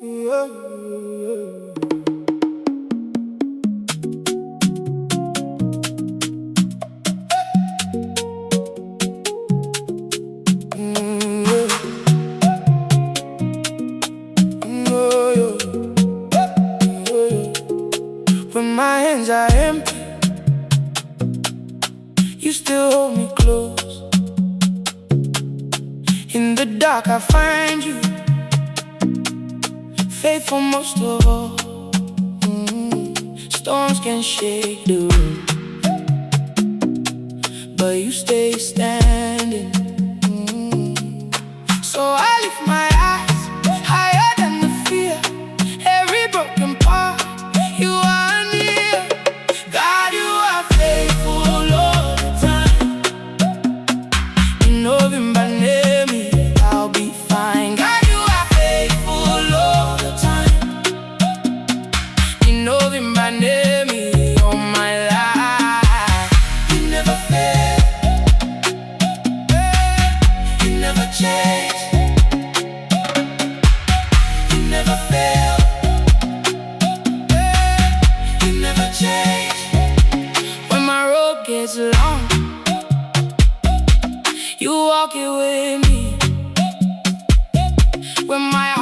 Yeah. When my hands are empty, you still hold me close. In the dark I find you, faithful most of all. Storms can shake the room, but you stay standing. So I lift my eyes higher than the fear. Every broken part, you are near. God, you are faithful all the time. You know him by name, I'll be fine. God, you are faithful all the time. You know him by name, all my life. You never fail, you never change. You never fail, you never change. When my road gets long, you walk it with me. When my